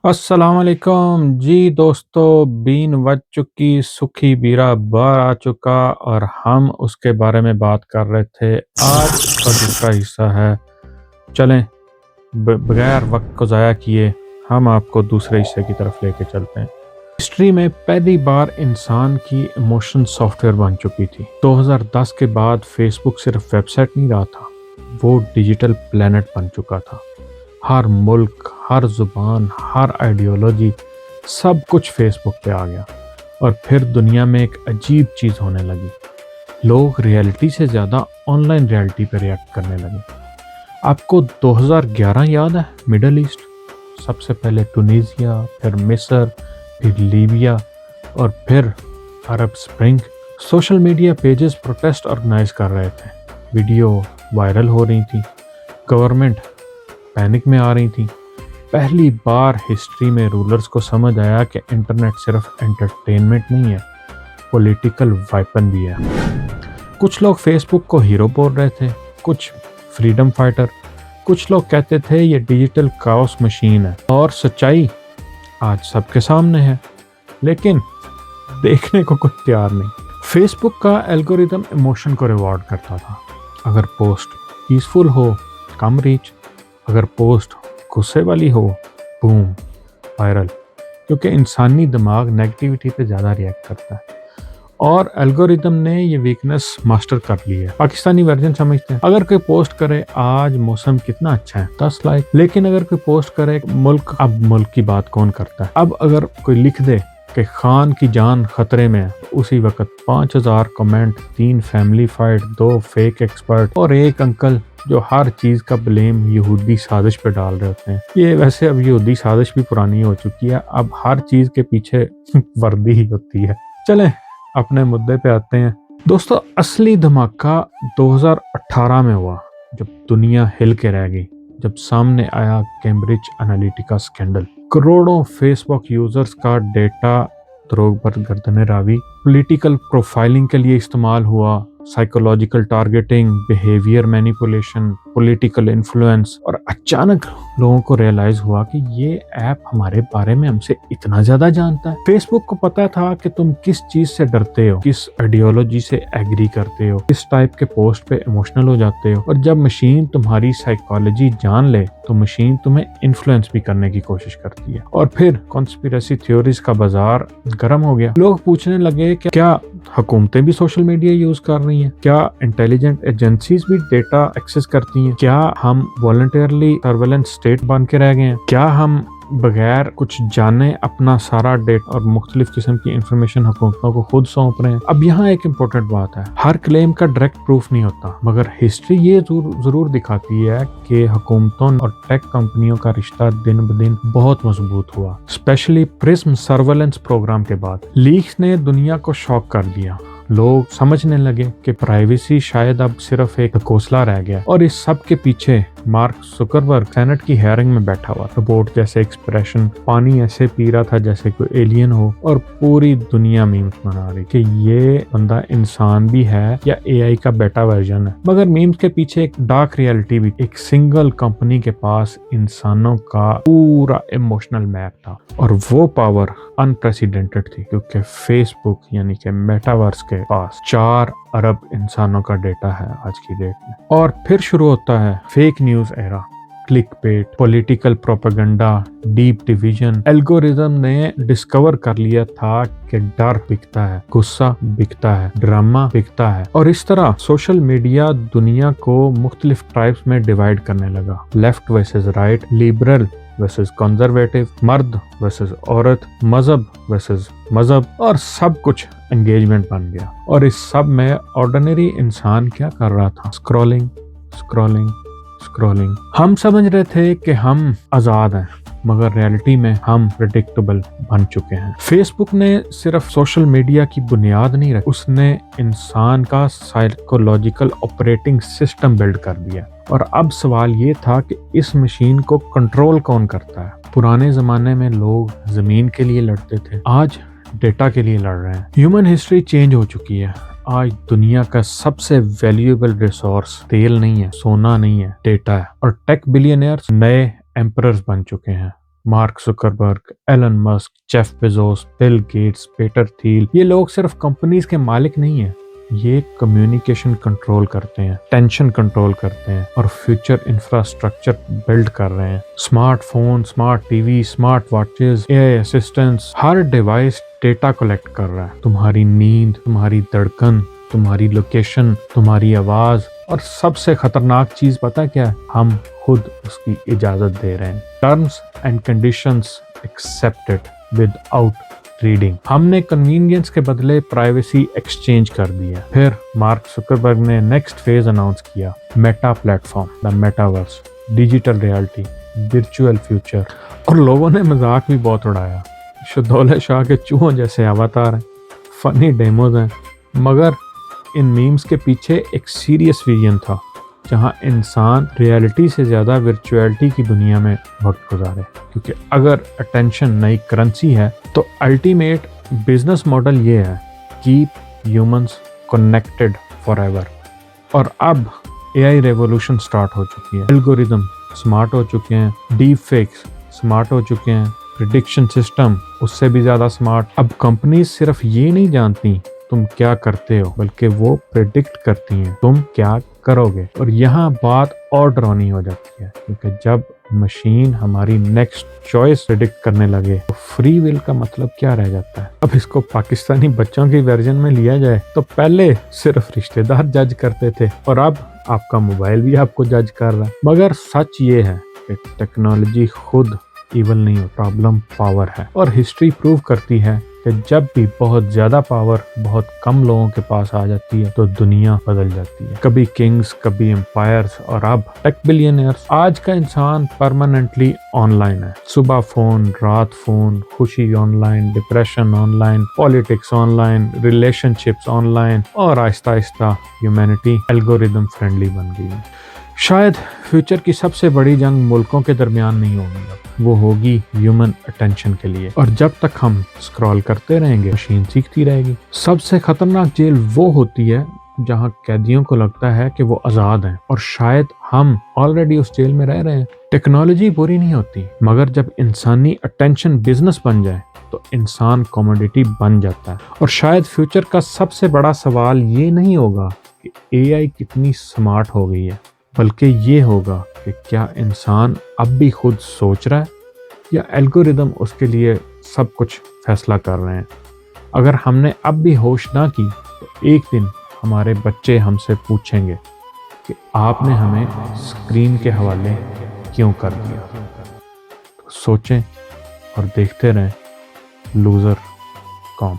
السلام علیکم جی دوستو، بین بج چکی سکھی بیرا بار آ چکا اور ہم اس کے بارے میں بات کر رہے تھے۔ آج اس کا دوسرا حصہ ہے۔ چلیں بغیر وقت کو ضائع کیے ہم آپ کو دوسرے حصے کی طرف لے کے چلتے ہیں۔ ہسٹری میں پہلی بار انسان کی ایموشن سافٹ ویئر بن چکی تھی۔ 2010 کے بعد فیس بک صرف ویب سائٹ نہیں رہا تھا، وہ ڈیجیٹل پلانٹ بن چکا تھا۔ ہر ملک، ہر زبان، ہر آئیڈیالوجی، سب کچھ فیس بک پہ آ گیا۔ اور پھر دنیا میں ایک عجیب چیز ہونے لگی، لوگ ریئلٹی سے زیادہ آن لائن ریئلٹی پہ ریئیکٹ کرنے لگے۔ آپ کو 2011 یاد ہے؟ مڈل ایسٹ، سب سے پہلے ٹونیزیا، پھر مصر، پھر لیبیا اور پھر Arab Spring. Social media pages protest organise کر رہے تھے، ویڈیو وائرل ہو رہی تھی، گورنمنٹ پینک میں آ رہی تھی۔ پہلی بار ہسٹری میں رولرز کو سمجھ آیا کہ انٹرنیٹ صرف انٹرٹینمنٹ نہیں ہے، پولیٹیکل ویپن بھی ہے۔ کچھ لوگ فیس بک کو ہیرو بول رہے تھے، کچھ فریڈم فائٹر، کچھ لوگ کہتے تھے یہ ڈیجیٹل کاؤس مشین ہے۔ اور سچائی آج سب کے سامنے ہے، لیکن دیکھنے کو کوئی تیار نہیں۔ فیس بک کا الگوریتم ایموشن کو ریوارڈ کرتا تھا۔ اگر پوسٹ پیسفل ہو، کم ریچ، اگر پوسٹ غصے والی ہو، بوم، وائرل، کیونکہ انسانی دماغ نیگیٹیوٹی پہ زیادہ ریئیکٹ کرتا ہے۔ اور الگوریتم نے یہ ویکنس ماسٹر کر لی ہے۔ پاکستانی ورژن سمجھتے ہیں، اگر کوئی پوسٹ کرے آج موسم کتنا اچھا ہے، 10 لائک، لیکن اگر کوئی پوسٹ کرے ملک، اب ملک کی بات کون کرتا ہے؟ اب اگر کوئی لکھ دے کہ خان کی جان خطرے میں ہے، اسی وقت 5000 comment, 3 family fight, 2 fake expert اور ایک انکل جو ہر چیز کا بلیم یہودی سازش پہ ڈال رہے ہوتے ہیں۔ یہ ویسے اب یہودی سازش بھی پرانی ہو چکی ہے، اب ہر چیز کے پیچھے وردی ہی ہوتی ہے۔ چلیں اپنے مدعے پہ آتے ہیں۔ دوستو، اصلی دھماکہ 2018 میں ہوا، جب دنیا ہل کے رہ گئی، جب سامنے آیا کیمبرج انالیٹیکا سکینڈل۔ کروڑوں فیس بک یوزرز کا ڈیٹا دروغ پر گردنیں راوی، پولیٹیکل پروفائلنگ کے لیے استعمال ہوا، psychological targeting, behaviour manipulation, political influence, اور اچانک لوگوں کو ریئلائز ہوا کہ یہ ایپ ہمارے بارے میں ہم سے اتنا زیادہ جانتا ہے۔ فیس بک کو پتا تھا کہ تم کس چیز سے ڈرتے ہو، کس آئیڈیالوجی سے ایگری کرتے ہو، کس ٹائپ کے پوسٹ پہ ایموشنل ہو جاتے ہو۔ اور جب مشین تمہاری سائیکالوجی جان لے تو مشین تمہیں انفلوئنس بھی کرنے کی کوشش کرتی ہے۔ اور پھر کانسپیریسی تھیوریز کا بازار گرم ہو گیا۔ لوگ پوچھنے لگے کہ کیا حکومتیں بھی سوشل میڈیا یوز کر رہی ہیں؟ کیا انٹیلیجنٹ ایجنسیز بھی ڈیٹا ایکسس کرتی ہیں؟ کیا ہم والنٹیرلی سرویلنس اسٹیٹ بن کے رہ گئے ہیں؟ کیا ہم بغیر کچھ جانے اپنا سارا ڈیٹا اور مختلف قسم کی انفارمیشن حکومتوں کو خود سونپ رہے ہیں؟ اب یہاں ایک امپورٹنٹ بات ہے، ہر کلیم کا ڈائریکٹ پروف نہیں ہوتا، مگر ہسٹری یہ ضرور دکھاتی ہے کہ حکومتوں اور ٹیک کمپنیوں کا رشتہ دن بدن بہت مضبوط ہوا، اسپیشلی پرزم سرویلنس پروگرام کے بعد۔ لیکس نے دنیا کو شاک کر دیا، لوگ سمجھنے لگے کہ پرائیویسی شاید اب صرف ایک گھوسلا رہ گیا۔ اور اس سب کے پیچھے مارک زکربرگ سینٹ کی ہیئرنگ میں بیٹھا ہوا، رپورٹ جیسے ایکسپریشن، پانی ایسے پی رہا تھا جیسے کوئی ایلین ہو، اور پوری دنیا میمز بنا رہی کہ یہ بندہ انسان بھی ہے یا اے آئی کا بیٹا ورژن ہے۔ مگر میمز کے پیچھے ایک ڈارک ریئلٹی بھی، ایک سنگل کمپنی کے پاس انسانوں کا پورا ایموشنل میپ تھا، اور وہ پاور انپریسیڈنٹڈ تھی، کیونکہ فیس بک یعنی کہ میٹاورس کے پاس 4 ارب انسانوں کا ڈیٹا ہے آج کی ڈیٹ میں۔ اور پھر شروع ہوتا ہے fake news era, click bait, political propaganda, deep division. Algorithm نے ڈسکور کر لیا تھا کہ ڈر بکتا ہے، غصہ بکتا ہے، ڈرامہ بکتا ہے، اور اس طرح سوشل میڈیا دنیا کو مختلف ٹرائبس میں ڈیوائیڈ کرنے لگا، left versus right, liberal versus conservative, مرد ورسز عورت، مذہب ورسز مذہب، اور سب کچھ انگیجمنٹ بن گیا۔ اور اس سب میں آرڈینری انسان کیا کر رہا تھا؟ Scrolling, scrolling, scrolling. ہم سمجھ رہے تھے کہ ہم آزاد ہیں، مگر ریئلٹی میں ہم پریڈکٹیبل بن چکے ہیں۔ فیس بک نے صرف سوشل میڈیا کی بنیاد نہیں رکھی، اس نے انسان کا سائیکولوجیکل آپریٹنگ سسٹم بلڈ کر دیا۔ اور اب سوال یہ تھا کہ اس مشین کو کنٹرول کون کرتا ہے؟ پرانے زمانے میں لوگ زمین کے لیے لڑتے تھے، آج ڈیٹا کے لیے لڑ رہے ہیں۔ ہیومن ہسٹری چینج ہو چکی ہے، آج دنیا کا سب سے ویلیوبل ریسورس تیل نہیں ہے، سونا نہیں ہے، ڈیٹا ہے۔ اور ٹیک بلینئرز نئے ایمپررز بن چکے ہیں، Mark Zuckerberg, Elon Musk, Jeff Bezos, Bill Gates, Peter Thiel, یہ لوگ صرف کمپنیز کے مالک نہیں ہیں، یہ کمیونیکیشن کنٹرول کرتے ہیں، ٹینشن کنٹرول کرتے ہیں اور فیوچر انفراسٹرکچر بلڈ کر رہے ہیں۔ Smart phone, smart T V, smart watches, A I assistants, ہر ڈیوائس ڈیٹا کلیکٹ کر رہا ہے، تمہاری نیند، تمہاری دھڑکن، تمہاری لوکیشن، تمہاری آواز، اور سب سے خطرناک چیز پتہ کیا ہے؟ ہم خود اس کی اجازت دے رہے ہیں۔ Terms and conditions accepted with out reading. ہم نے کنوینئنس کے بدلے پرائیویسی ایکسچینج کر دی ہے۔ پھر مارک زکربرگ نے نیکسٹ فیز اناؤنس کیا، میٹا پلیٹ فارم، دا metaverse, digital reality, virtual future, اور لوگوں نے مذاق بھی بہت اڑایا۔ شدولہ شاہ کے چوہوں جیسے اواتار ہیں، فنی ڈیموز ہیں، مگر ان میمز کے پیچھے ایک سیریس ویژن تھا، جہاں انسان ریالٹی سے زیادہ ورچوئلٹی کی دنیا میں وقت گزارے، کیونکہ اگر اٹینشن نئی کرنسی ہے تو الٹیمیٹ بزنس ماڈل یہ ہے، keep humans connected forever. اور اب اے آئی ریولوشن سٹارٹ ہو چکی ہے، الگوریدم سمارٹ ہو چکے ہیں، ڈیپ فیکس سمارٹ ہو چکے ہیں، پریڈکشن سسٹم اس سے بھی زیادہ سمارٹ۔ اب کمپنیز صرف یہ نہیں جانتی تم کیا کرتے ہو، بلکہ وہ پریڈکٹ کرتی ہیں تم کیا کرو گے۔ اور یہاں بات اور ڈرونی ہو جاتی ہے، کیونکہ جب مشین ہماری نیکسٹ چوائس پریڈکٹ کرنے لگے تو فری ول کا مطلب کیا رہ جاتا ہے؟ اب اس کو پاکستانی بچوں کی ورژن میں لیا جائے تو پہلے صرف رشتہ دار جج کرتے تھے، اور اب آپ کا موبائل بھی آپ کو جج کر رہا ہے۔ مگر سچ یہ ہے کہ ٹیکنالوجی خود ایول نہیں ہو، پرابلم پاور ہے، اور ہسٹری پروو کرتی ہے کہ جب بھی بہت زیادہ پاور بہت کم لوگوں کے پاس آ جاتی ہے تو دنیا بدل جاتی ہے، کبھی کنگز، کبھی امپائرز، اور اب ٹیک بلینئرز۔ آج کا انسان پرماننٹلی آن لائن ہے، صبح فون، رات فون، خوشی on line, depression on line, politics on line, relation ships on line, اور آہستہ آہستہ ہیومینٹی الگوریدم فرینڈلی بن گئی ہے۔ شاید فیوچر کی سب سے بڑی جنگ ملکوں کے درمیان نہیں ہوگی، وہ ہوگی ہیومن اٹینشن کے لیے، اور جب تک ہم اسکرول کرتے رہیں گے مشین سیکھتی رہے گی۔ سب سے خطرناک جیل وہ ہوتی ہے جہاں قیدیوں کو لگتا ہے کہ وہ آزاد ہیں، اور شاید ہم آلریڈی اس جیل میں رہ رہے ہیں۔ ٹیکنالوجی بری نہیں ہوتی، مگر جب انسانی اٹینشن بزنس بن جائے تو انسان کوموڈیٹی بن جاتا ہے۔ اور شاید فیوچر کا سب سے بڑا سوال یہ نہیں ہوگا کہ اے آئی کتنی سمارٹ ہو گئی ہے، بلکہ یہ ہوگا کہ کیا انسان اب بھی خود سوچ رہا ہے یا الگوریدم اس کے لیے سب کچھ فیصلہ کر رہے ہیں۔ اگر ہم نے اب بھی ہوش نہ کی تو ایک دن ہمارے بچے ہم سے پوچھیں گے کہ آپ نے ہمیں اسکرین کے حوالے کیوں کر دیا۔ تو سوچیں اور دیکھتے رہیں لوزر کام۔